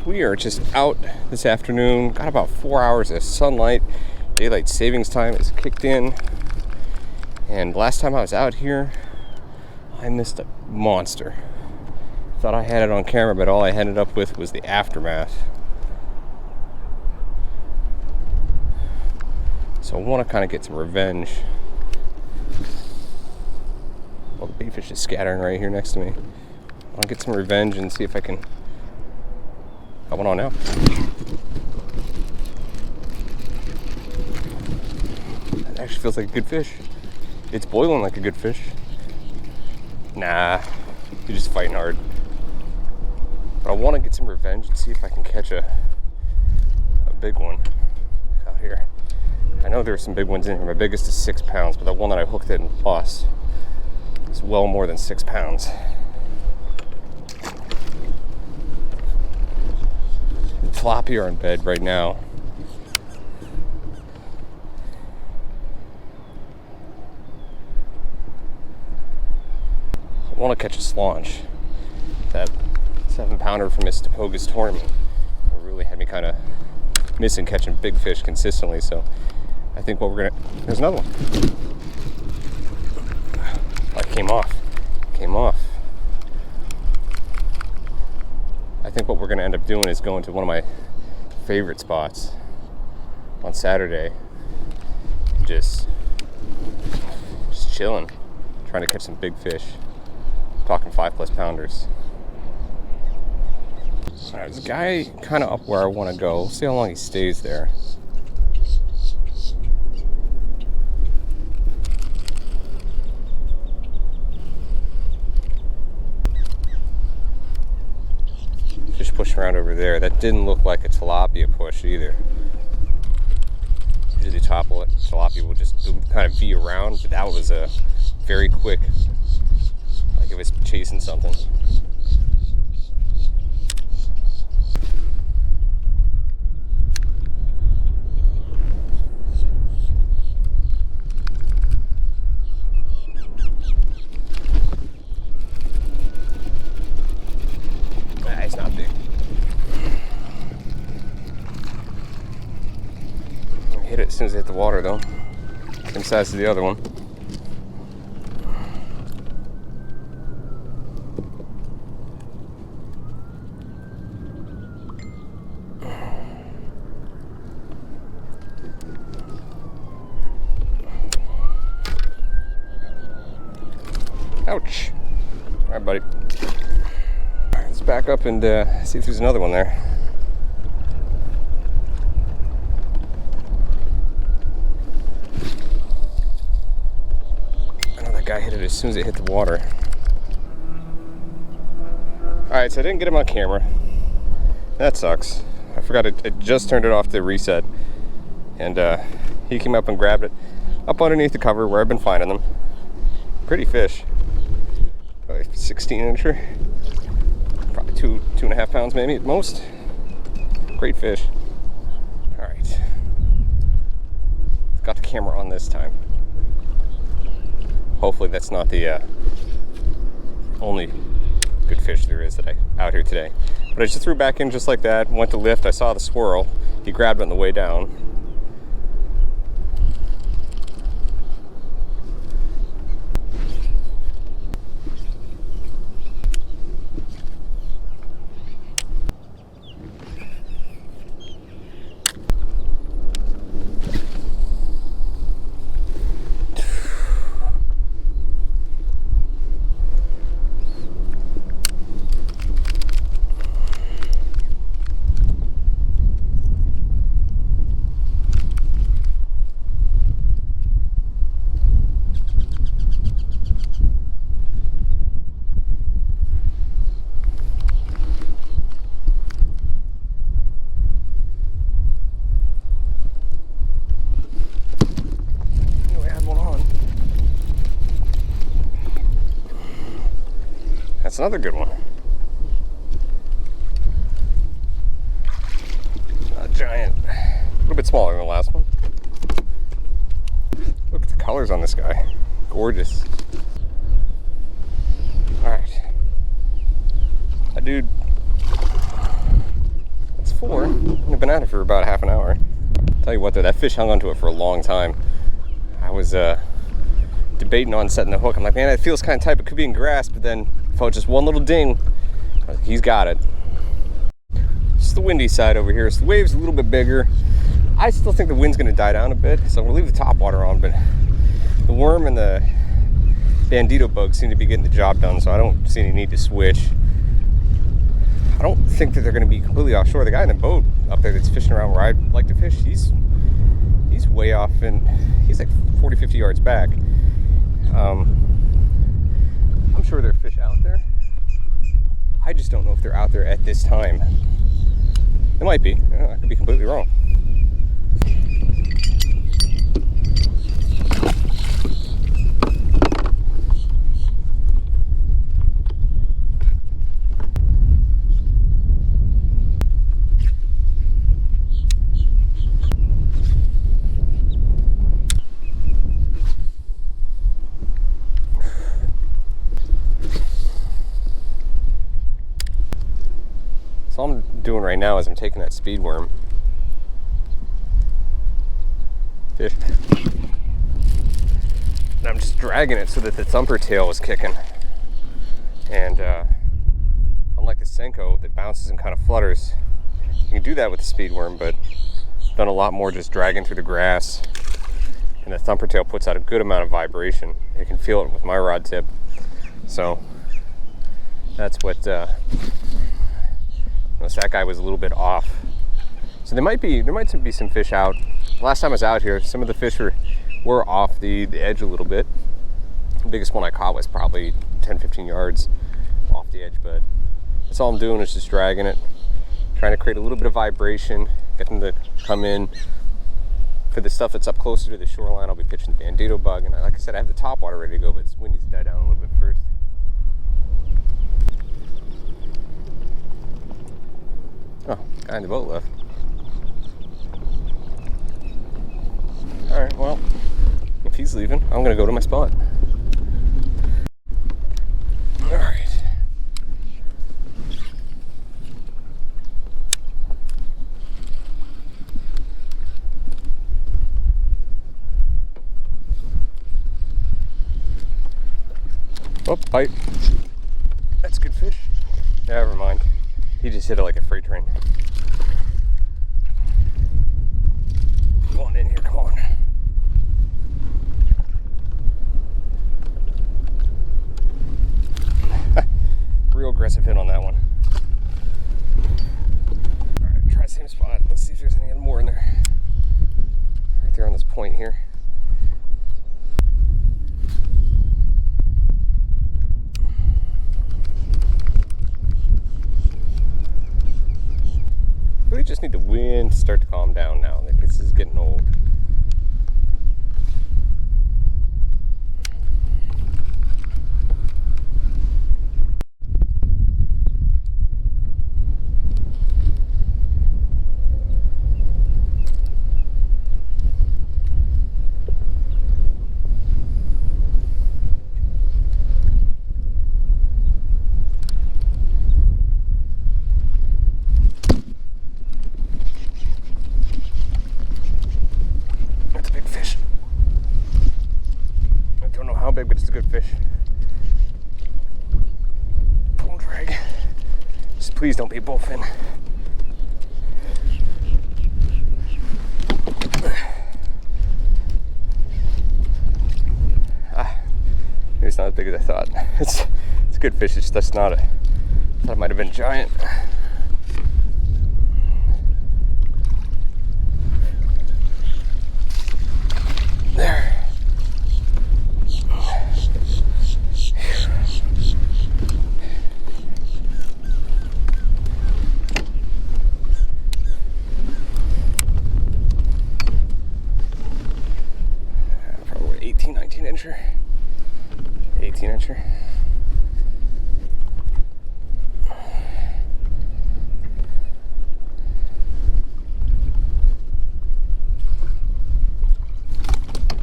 we are just out this afternoon. Got about 4 hours of sunlight. Daylight savings time is kicked in. And last time I was out here, I missed a monster. Thought I had it on camera, but all I ended up with was the aftermath. So I want to kind of get some revenge. Well, the baitfish is scattering right here next to me. I want to get some revenge and see if I can. Got one on now. That actually feels like a good fish. It's boiling like a good fish. Nah, you're just fighting hard. But I want to get some revenge and see if I can catch a big one out here. I know there are some big ones in here. My biggest is 6 pounds, but the one that I hooked it and lost is well more than 6 pounds. The tilapia are in bed right now. I want to catch a slaunch. That 7-pounder from Miss Tapoga's tournament really had me kind of missing catching big fish consistently, so I think what we're gonna, there's another one. Oh, it came off. I think what we're gonna end up doing is going to one of my favorite spots on Saturday. Just chilling, trying to catch some big fish. Talking 5+ pounders. Alright, there's a guy kind of up where I want to go. We'll see how long he stays there. Fish pushing around over there. That didn't look like a tilapia push either. Usually tilapia will just kind of V around, but that was a very quick, like it was chasing something. It's not big. I hit it as soon as it hit the water though. Same size as the other one. Ouch. Alright, buddy. Let's back up and see if there's another one there. I know that guy hit it as soon as it hit the water. Alright, so I didn't get him on camera. That sucks. I forgot it just turned it off to reset. And he came up and grabbed it up underneath the cover where I've been finding them. Pretty fish. 16-incher. Probably 2.5 pounds maybe at most. Great fish. Alright. Got the camera on this time. Hopefully that's not the only good fish there is that I out here today. But I just threw back in just like that, went to lift, I saw the swirl. He grabbed it on the way down. That's another good one. Not giant. A little bit smaller than the last one. Look at the colors on this guy. Gorgeous. Alright. That dude before. I've been at it for about half an hour. Tell you what though, that fish hung onto it for a long time. I was debating on setting the hook. I'm like, man, it feels kind of tight, it could be in grass, but then felt just one little ding. I was like, he's got it. It's the windy side over here, so the wave's a little bit bigger. I still think the wind's gonna die down a bit, so I'm gonna leave the top water on, but the worm and the bandito bug seem to be getting the job done, so I don't see any need to switch. I don't think that they're gonna be completely offshore. The guy in the boat up there that's fishing around where I like to fish, he's way off, and he's like 40, 50 yards back. I'm sure there are fish out there. I just don't know if they're out there at this time. It might be. I could be completely wrong. So all I'm doing right now is I'm taking that speed worm fish and I'm just dragging it so that the thumper tail is kicking. And unlike the Senko that bounces and kind of flutters, you can do that with the speed worm, but I've done a lot more just dragging through the grass, and the thumper tail puts out a good amount of vibration. You can feel it with my rod tip. So that's what that guy was a little bit off. So there might be some fish out. Last time I was out here, some of the fish were off the edge a little bit. The biggest one I caught was probably 10-15 yards off the edge, but that's all I'm doing is just dragging it, trying to create a little bit of vibration, get them to come in. For the stuff that's up closer to the shoreline, I'll be pitching the bandito bug, and like I said, I have the top water ready to go, but this wind needs to die down a little bit first. Oh, guy in the boat left. Alright, well, if he's leaving, I'm gonna go to my spot. Alright. Oh, bite. That's a good fish. Yeah, never mind. He just hit it like a freight train. Come on in here, come on. Real aggressive hit on that one. Alright, try the same spot. Let's see if there's any more in there. Right there on this point here. We just need the wind to start to calm down now. Like, this is getting old. Big, but it's a good fish. Pull drag. Just please don't be a bullfin. Maybe it's not as big as I thought. It's a good fish. It's just not a. I thought it might have been giant. There. Probably 18, 19 incher. 18 incher.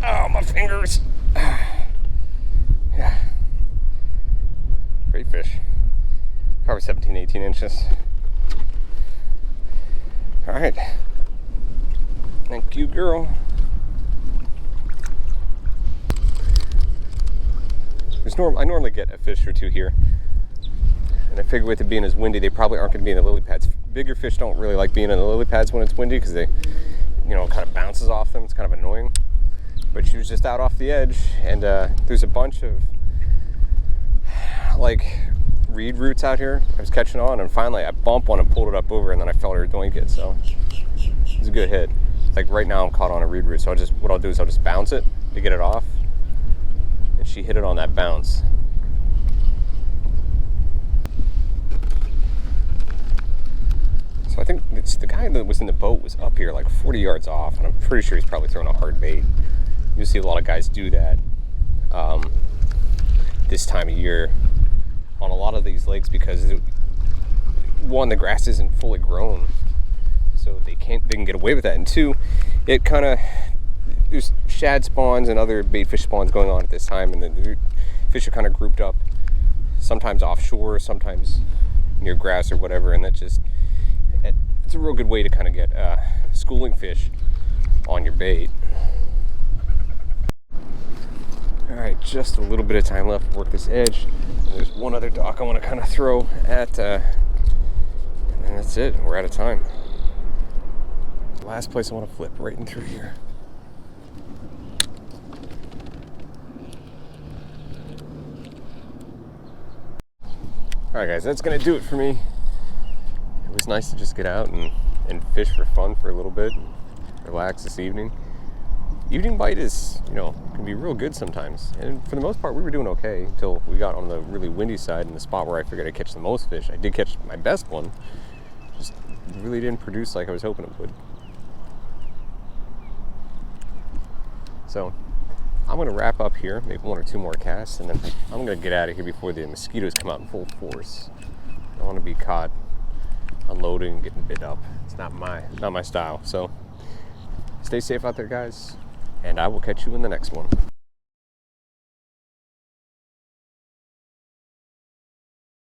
Oh, my fingers. Yeah. Great fish. Probably 17, 18 inches. All right. Thank you, girl. I normally get a fish or two here. And I figure with it being as windy, they probably aren't going to be in the lily pads. Bigger fish don't really like being in the lily pads when it's windy because they, you know, it kind of bounces off them. It's kind of annoying. But she was just out off the edge, and there's a bunch of like reed roots out here I was catching on, and finally I bumped one and pulled it up over, and then I felt her doink it. So it was a good hit. Like right now I'm caught on a reed root, so what I'll do is I'll just bounce it to get it off, and she hit it on that bounce. So I think it's the guy that was in the boat was up here like 40 yards off, and I'm pretty sure he's probably throwing a hard bait. You'll see a lot of guys do that this time of year on a lot of these lakes because one, the grass isn't fully grown, so they can get away with that, and two, it kind of, there's shad spawns and other bait fish spawns going on at this time, and the fish are kind of grouped up, sometimes offshore, sometimes near grass or whatever, and that just, it's a real good way to kind of get schooling fish on your bait. All right, just a little bit of time left to work this edge. There's one other dock I want to kind of throw at, and that's it. We're out of time. Last place I want to flip right in through here. All right, guys, that's gonna do it for me. It was nice to just get out and fish for fun for a little bit and relax this evening. Evening bite is, you know, can be real good sometimes. And for the most part, we were doing okay until we got on the really windy side in the spot where I figured I'd catch the most fish. I did catch my best one, just really didn't produce like I was hoping it would. So I'm gonna wrap up here, maybe one or two more casts, and then I'm gonna get out of here before the mosquitoes come out in full force. I don't want to be caught unloading and getting bit up. It's not my style. So stay safe out there, guys, and I will catch you in the next one.